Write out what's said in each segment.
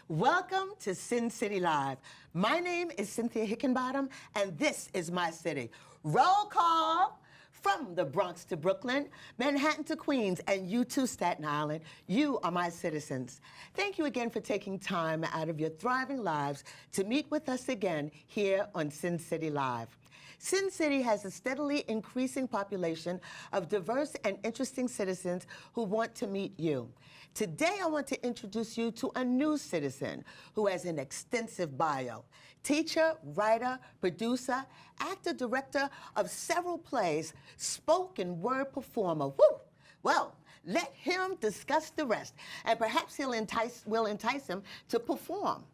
Welcome to Sin City Live. My name is Cynthia Hickenbottom, and this is my city. Roll call from the Bronx to Brooklyn, Manhattan to Queens, and you to Staten Island. You are my citizens. Thank you again for taking time out of your thriving lives to meet with us again here on Sin City Live. Sin City has a steadily increasing population of diverse and interesting citizens who want to meet you. Today, I want to introduce you to a new citizen who has an extensive bio. Teacher, writer, producer, actor, director of several plays, spoken word performer. Woo! Well, let him discuss the rest, and perhaps we'll entice him to perform.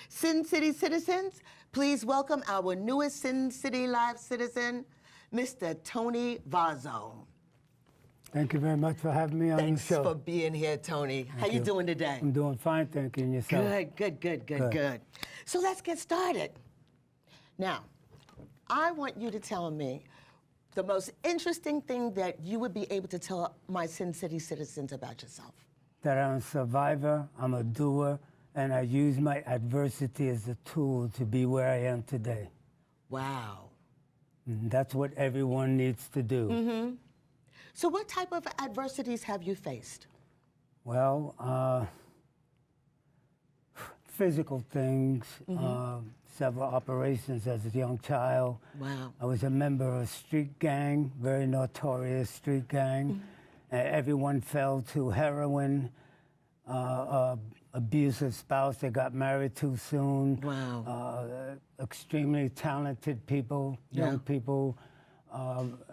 Sin City citizens, please welcome our newest Sin City Live citizen, Mr. Tony Vazzo. Thank you very much for having me on the show. Thanks for being here, Tony. How you doing today? I'm doing fine, thank you. And yourself? Good. So let's get started. Now, I want you to tell me the most interesting thing that you would be able to tell my Sin City citizens about yourself. That I'm a survivor, I'm a doer, and I use my adversity as a tool to be where I am today. Wow. And that's what everyone needs to do. Mm-hmm. So what type of adversities have you faced? Well, physical things, several operations as a young child. Wow. I was a member of a street gang, very notorious street gang. Everyone fell to heroin, abusive spouse that got married too soon. Wow. Extremely talented people, young people,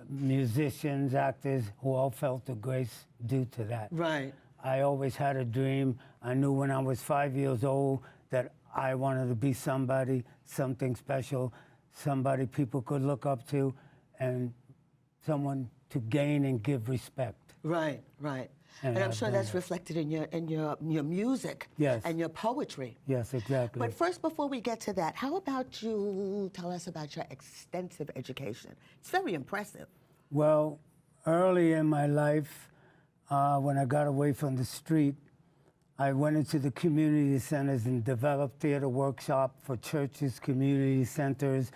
musicians, actors, who all felt the grace due to that. Right. I always had a dream. I knew when I was 5 years old that I wanted to be somebody, something special, somebody people could look up to, and someone to gain and give respect. Right. And I'm sure that's reflected in your music and your poetry. Yes, exactly. But first, before we get to that, how about you tell us about your extensive education? It's very impressive. Well, early in my life, when I got away from the street, I went into the community centers and developed theater workshop for churches, community centers,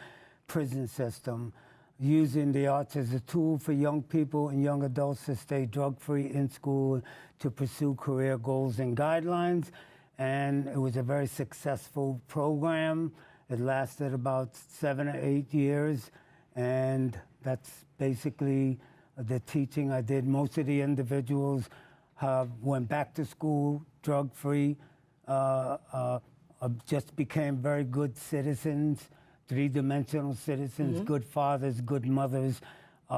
prison system, using the arts as a tool for young people and young adults to stay drug-free in school, to pursue career goals and guidelines. And it was a very successful program. It lasted about 7 or 8 years. And that's basically the teaching I did. Most of the individuals went back to school, drug-free, just became very good citizens, three-dimensional citizens, good fathers, good mothers.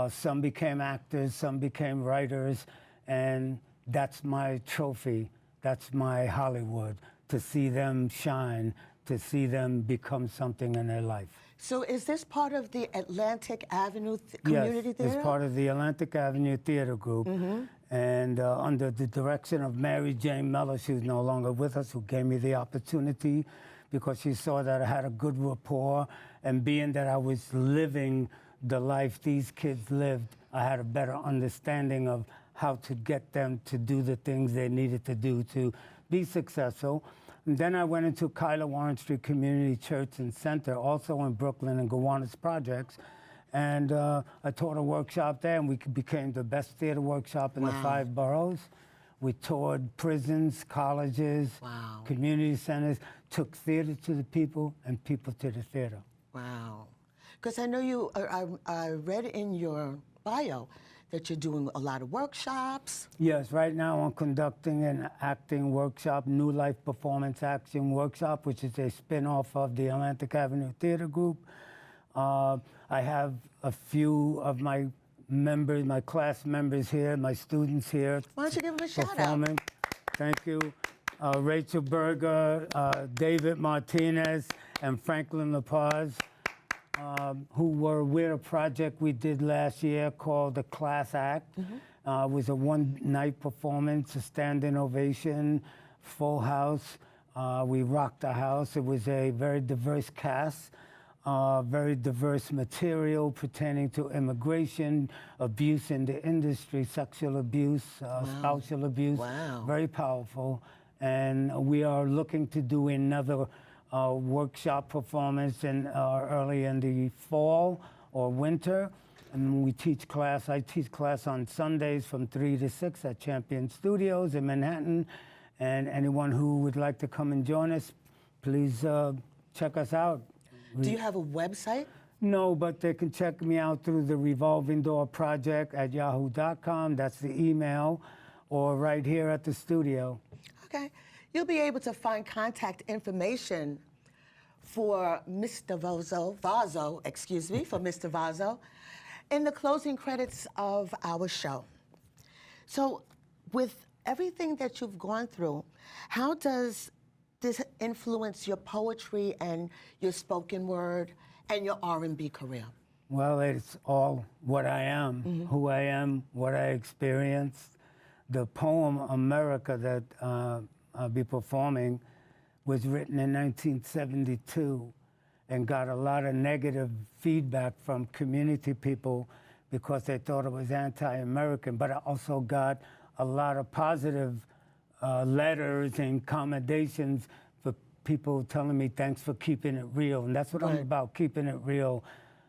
Some became actors, some became writers, and that's my trophy. That's my Hollywood, to see them shine, to see them become something in their life. So is this part of the Atlantic Avenue Community Theater? Yes, it's part of the Atlantic Avenue Theater Group. And under the direction of Mary Jane Mellor, who's no longer with us, who gave me the opportunity because she saw that I had a good rapport, and being that I was living the life these kids lived, I had a better understanding of how to get them to do the things they needed to do to be successful. And then I went into Kyla Warren Street Community Church and Center, also in Brooklyn and Gowanus Projects. And I taught a workshop there, and we became the best theater workshop in the 5 boroughs. We toured prisons, colleges, community centers, took theater to the people and people to the theater. Wow. Because I know I read in your bio that you're doing a lot of workshops. Yes, right now I'm conducting an acting workshop, New Life Performance Action Workshop, which is a spin-off of the Atlantic Avenue Theater Group. I have a few of my members, my class members here, my students here. Why don't you give them a shout out? Thank you. Rachel Berger, David Martinez, and Franklin LaPaz, who were with a project we did last year called The Class Act. It was a one-night performance, a standing ovation, full house. We rocked the house. It was a very diverse cast. Very diverse material pertaining to immigration, abuse in the industry, sexual abuse, spousal abuse. Wow. Very powerful. and we are looking to do another workshop performance early in the fall or winter. And I teach class on Sundays from 3 to 6 at Champion Studios in Manhattan. And anyone who would like to come and join us, please check us out. Do you have a website? No, but they can check me out through the Revolving Door Project at yahoo.com. That's the email, or right here at the studio. Okay. You'll be able to find contact information for Mr. Vazzo, excuse me, for Mr. Vazzo, in the closing credits of our show. So with everything that you've gone through, how does this influence your poetry and your spoken word and your R&B career? Well, it's all what I am, who I am, what I experienced. The poem America that I'll be performing was written in 1972 and got a lot of negative feedback from community people because they thought it was anti-American, but I also got a lot of positive letters and commendations for people telling me thanks for keeping it real. And that's what I'm about, keeping it real.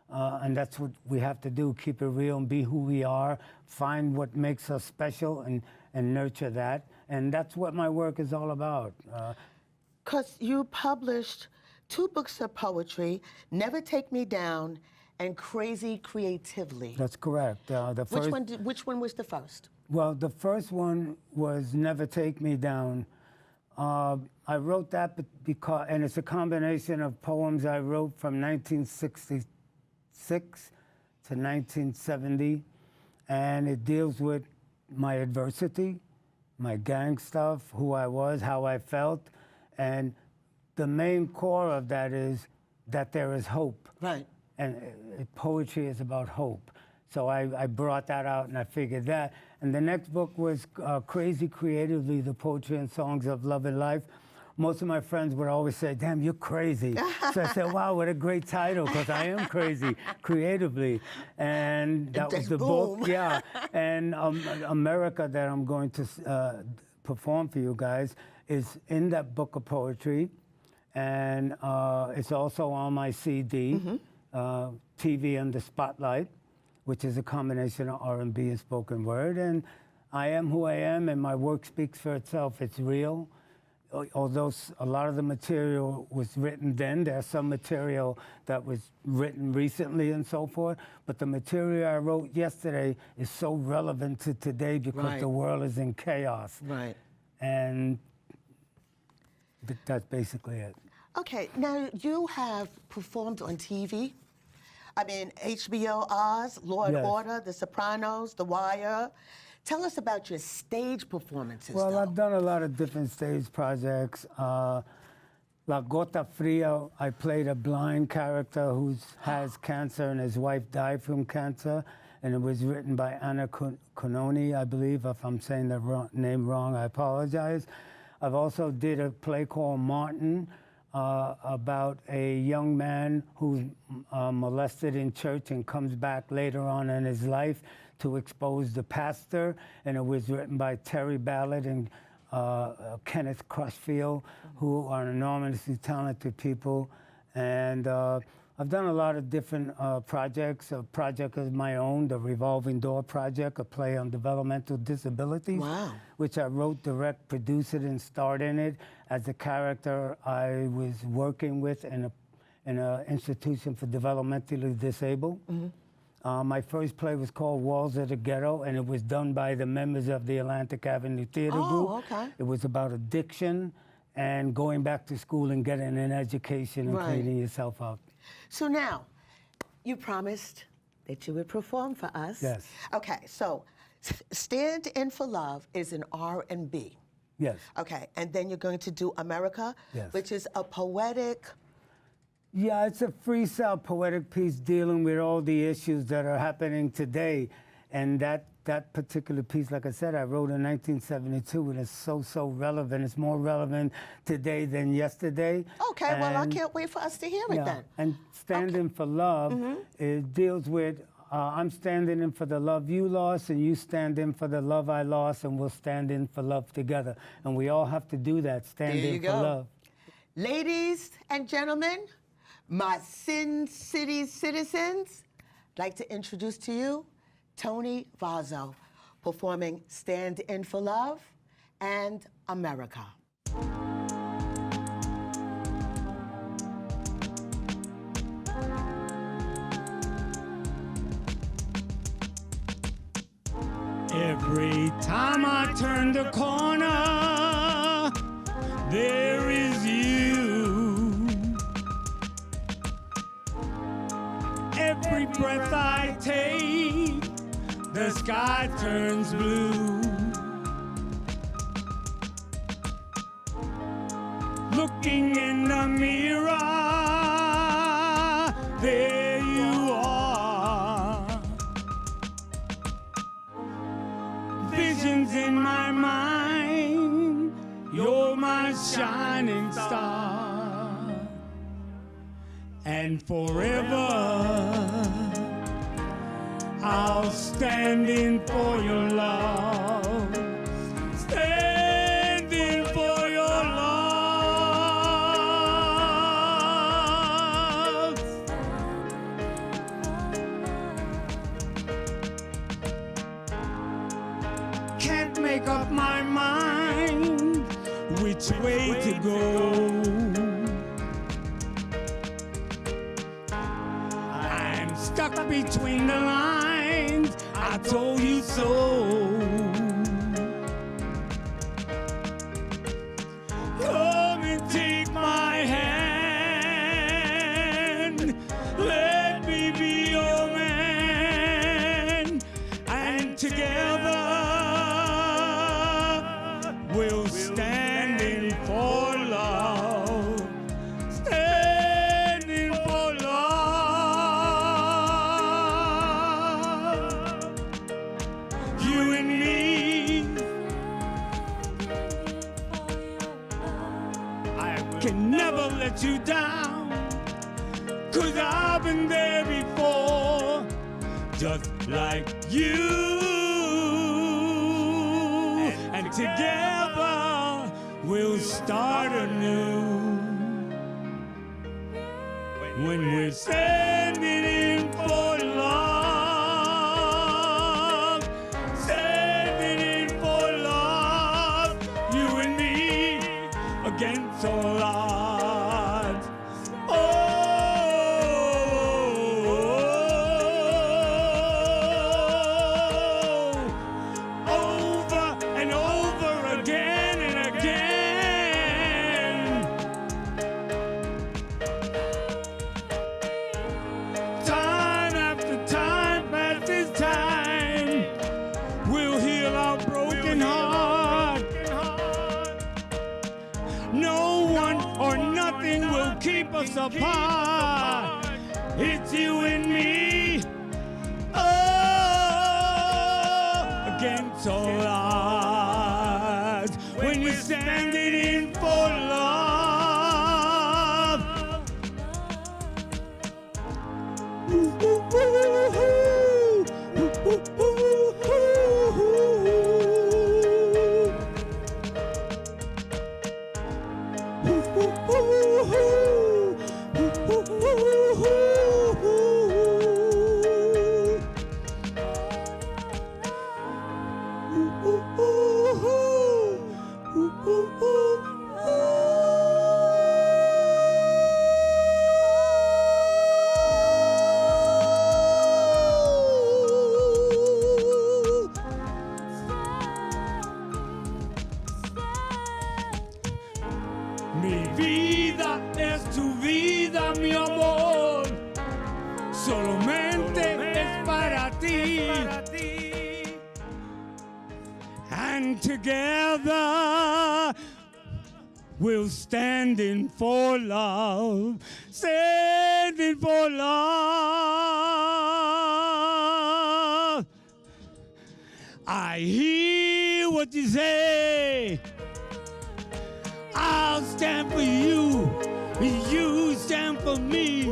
And that's what we have to do, keep it real and be who we are, find what makes us special and nurture that. And that's what my work is all about. Because you published 2 books of poetry, Never Take Me Down and Crazy Creatively. That's correct. Which one was the first? Well, the first one was Never Take Me Down. I wrote that because, and it's a combination of poems I wrote from 1966 to 1970, and it deals with my adversity, my gang stuff, who I was, how I felt, and the main core of that is that there is hope. Right. And poetry is about hope. So I brought that out and I figured that. And the next book was Crazy Creatively, the Poetry and Songs of Love and Life. Most of my friends would always say, damn, you're crazy. So I said, wow, what a great title, because I am crazy, creatively. And that was the book, yeah. And America that I'm going to perform for you guys is in that book of poetry. And it's also on my CD, TV Under Spotlight, which is a combination of R&B and spoken word. And I am who I am, and my work speaks for itself. It's real. Although a lot of the material was written then, there's some material that was written recently and so forth, but the material I wrote yesterday is so relevant to today because the world is in chaos. Right. And that's basically it. Okay, now you have performed on TV. I mean, HBO Oz, Law and Order, The Sopranos, The Wire. Tell us about your stage performances. Well, I've done a lot of different stage projects. La Gota Fria, I played a blind character who has cancer and his wife died from cancer. And it was written by Anna Cononi, I believe. If I'm saying the name wrong, I apologize. I've also did a play called Martin, about a young man who's molested in church and comes back later on in his life to expose the pastor. And it was written by Terry Ballard and Kenneth Crutchfield, who are enormously talented people. And I've done a lot of different projects. A project of my own, the Revolving Door Project, a play on developmental disabilities, which I wrote, direct, produced it, and starred in it as a character I was working with in an institution for developmentally disabled. My first play was called Walls of the Ghetto, and it was done by the members of the Atlantic Avenue Theater Group. Okay. It was about addiction and going back to school and getting an education and cleaning yourself up. So now, you promised that you would perform for us. Yes. Okay, so Stand In for Love is an R&B. Yes. Okay, and then you're going to do America, which is a poetic... Yeah, it's a freestyle poetic piece dealing with all the issues that are happening today. And that particular piece, like I said, I wrote in 1972, and it's so relevant. It's more relevant today than yesterday. Okay, well, I can't wait for us to hear it then. And Stand In for Love, it deals with I'm standing in for the love you lost, and you stand in for the love I lost, and we'll stand in for love together. And we all have to do that, stand There you in for go. love. Ladies and gentlemen, my Sin City citizens, I'd like to introduce to you Tony Vazzo, performing Stand In for Love and America. Every time I turn the corner, there is you. Every breath I take, the sky turns blue. Looking in the mirror, there you are. Visions in my mind, you're my shining star. And forever, I'll stand in for your love. Stand in for your love. Can't make up my mind which way to go. I'm stuck between the lines, I told you so. Come and take my hand, let me be your man, and together we'll stand in for love. Stand in for love. You and me. I can never let you down, 'cause I've been there before, just like you. And together we'll start anew. When we're standing in for love, standing in for love, you and me against all odds. Over and over again and again. Time after time passes time, we'll heal our broken heart. No one or nothing will keep us apart. It's you and me. Oh, against all odds. When you're standing in for love. Ooh, ooh, ooh, ooh, ooh, ooh, ooh, ooh. Ooh, ooh, ooh, ooh, ooh, ooh, ooh, ooh. Mi vida es tu vida, mi amor. Solamente es para ti. And together we'll stand in for love. Standing for love. I hear what you say. I'll stand for you, you stand for me.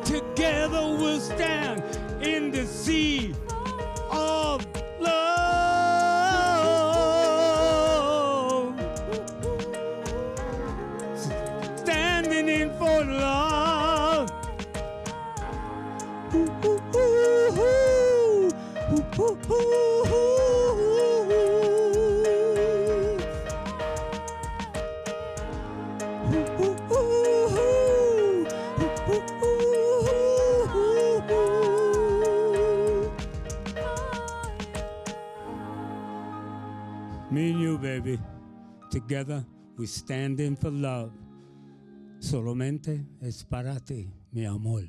Together we'll stand in the sea of love. Standing in for love. Ooh, ooh, ooh, ooh, ooh, ooh, ooh. Me and you, baby, together we standing for love. Solamente es para ti, mi amor.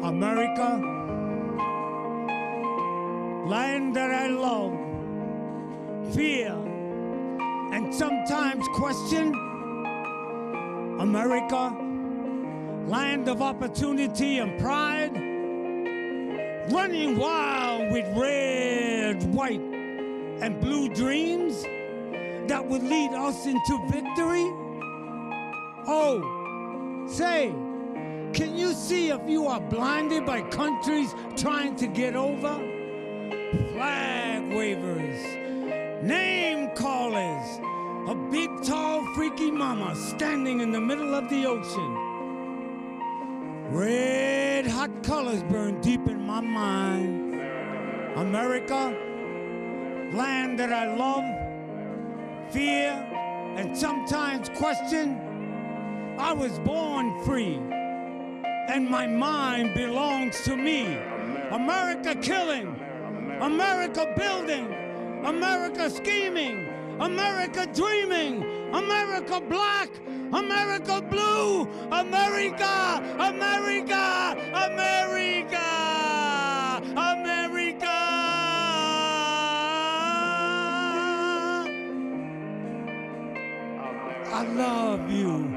America, land that I love, fear, and sometimes question. America, land of opportunity and pride, running wild with red, white, and blue dreams that would lead us into victory. Oh, say, can you see if you are blinded by countries trying to get over? Flag wavers, name callers, a big, tall, freaky mama standing in the middle of the ocean. Red hot colors burn deep in my mind. America, land that I love, fear, and sometimes question. I was born free, and my mind belongs to me. America killing, America building, America scheming, America dreaming, America black, America blue, America, America, America, America. I love you,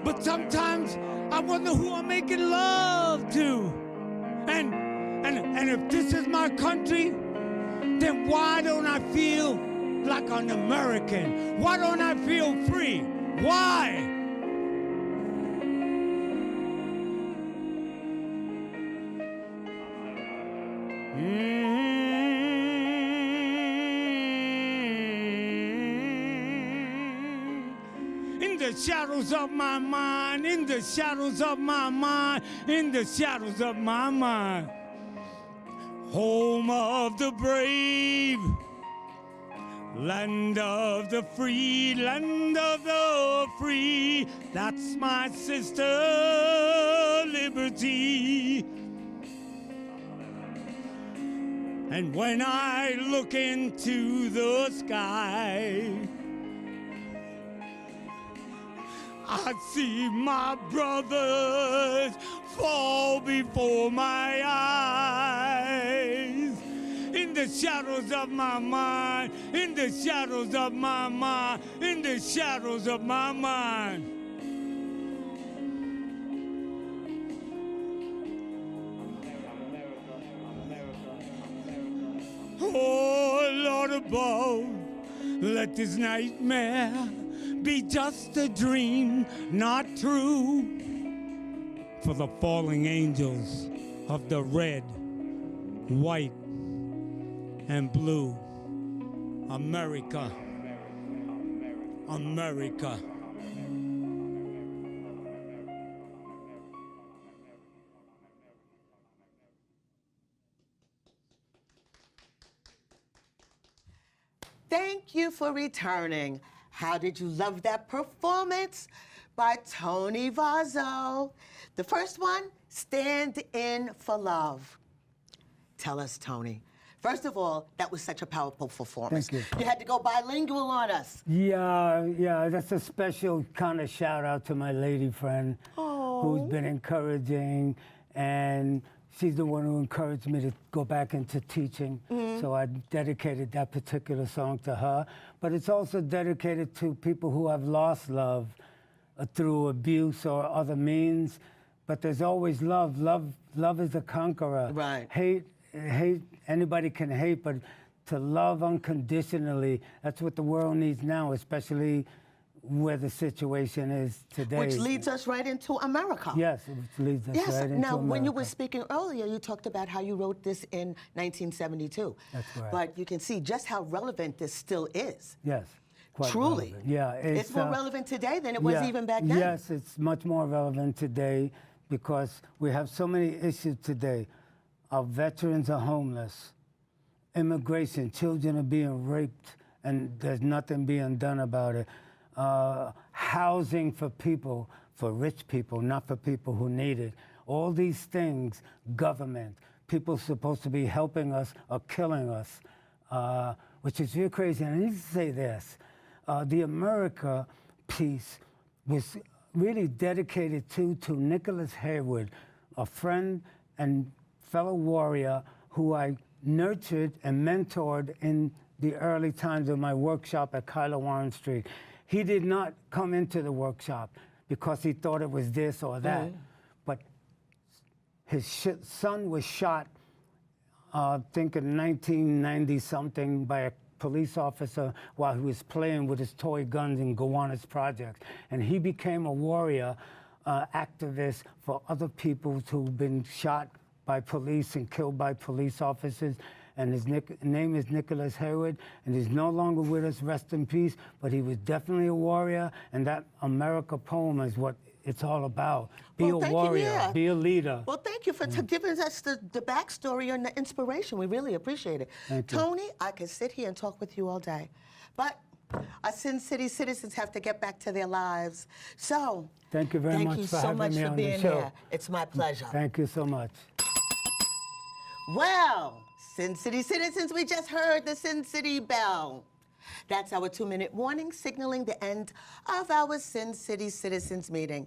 but sometimes I wonder who I'm making love to. And if this is my country, then why don't I feel like an American? Why don't I feel free? Why? In the shadows of my mind, in the shadows of my mind, in the shadows of my mind. Home of the brave, land of the free, land of the free. That's my sister, liberty. And when I look into the sky, I see my brothers fall before my eyes. In the shadows of my mind, in the shadows of my mind, in the shadows of my mind. Oh, Lord above, let this nightmare be just a dream, not true. For the falling angels of the red, white, and blue. America, America. Thank you for returning. How did you love that performance by Tony Vazzo? The first one, Stand In for Love. Tell us, Tony. First of all, that was such a powerful performance. Thank you. You had to go bilingual on us. Yeah, that's a special kind of shout out to my lady friend who's been encouraging, and she's the one who encouraged me to go back into teaching. So I dedicated that particular song to her. But it's also dedicated to people who have lost love through abuse or other means. But there's always love. Love is a conqueror. Right. Hate, anybody can hate, but to love unconditionally, that's what the world needs now, especially where the situation is today. Which leads us right into America. Yes, it leads us right into Now, America. when you were speaking earlier, you talked about how you wrote this in 1972. That's right. But you can see just how relevant this still is. Yes. Quite Truly. relevant. Yeah. It's more relevant today than it was even back then. Yes, it's much more relevant today because we have so many issues today. Our veterans are homeless. Immigration, children are being raped, and there's nothing being done about it. Housing for people, for rich people, not for people who need it. All these things, government, people supposed to be helping us are killing us, which is real crazy. And I need to say this. The America piece was really dedicated to Nicholas Haywood, a friend and fellow warrior who I nurtured and mentored in the early times of my workshop at Kyla Warren Street. He did not come into the workshop because he thought it was this or that, but his son was shot, I think in 1990-something, by a police officer while he was playing with his toy guns in Gowanus Projects. And he became a warrior activist for other people who've been shot by police and killed by police officers. And his name is Nicholas Haywood, and he's no longer with us, rest in peace, but he was definitely a warrior, and that America poem is what it's all about. Be a warrior, be a leader. Well, thank you for giving us the backstory and the inspiration. We really appreciate it. Thank you. Tony, I could sit here and talk with you all day, but our Sin City citizens have to get back to their lives. So, thank you very much for having me on the show. Here. It's my pleasure. Thank you so much. Well, Sin City citizens, we just heard the Sin City bell. That's our 2-minute warning signaling the end of our Sin City Citizens meeting.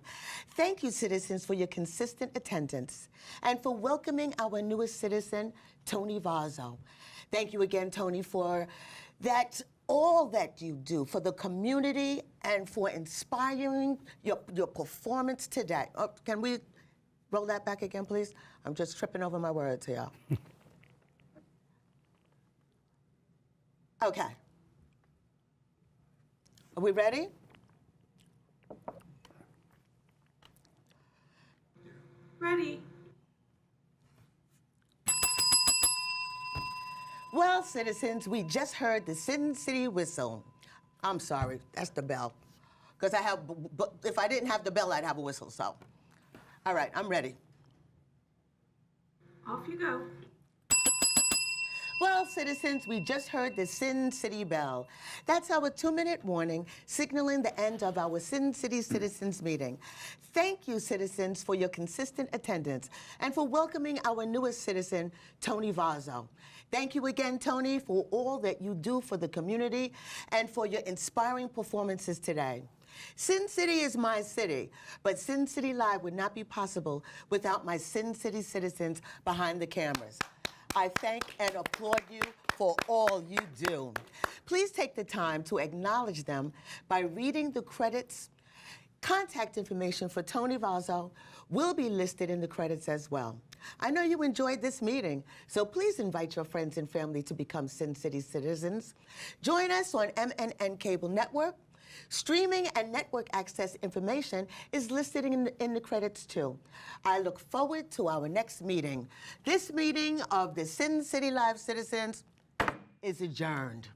Thank you, citizens, for your consistent attendance and for welcoming our newest citizen, Tony Vazzo. Thank you again, Tony, for all that you do for the community and for inspiring your performance today. Oh, can we roll that back again, please? I'm just tripping over my words here. Okay. Are we ready? Ready. Well, citizens, we just heard the Sin City whistle. I'm sorry, that's the bell. Because if I didn't have the bell, I'd have a whistle, so. All right, I'm ready. Off you go. Well, citizens, we just heard the Sin City bell. That's our 2-minute warning signaling the end of our Sin City Citizens meeting. Thank you, citizens, for your consistent attendance and for welcoming our newest citizen, Tony Vazzo. Thank you again, Tony, for all that you do for the community and for your inspiring performances today. Sin City is my city, but Sin City Live would not be possible without my Sin City citizens behind the cameras. I thank and applaud you for all you do. Please take the time to acknowledge them by reading the credits. Contact information for Tony Vazzo will be listed in the credits as well. I know you enjoyed this meeting, so please invite your friends and family to become Sin City citizens. Join us on MNN Cable Network. Streaming and network access information is listed in the credits too. I look forward to our next meeting. This meeting of the Sin City Live citizens is adjourned.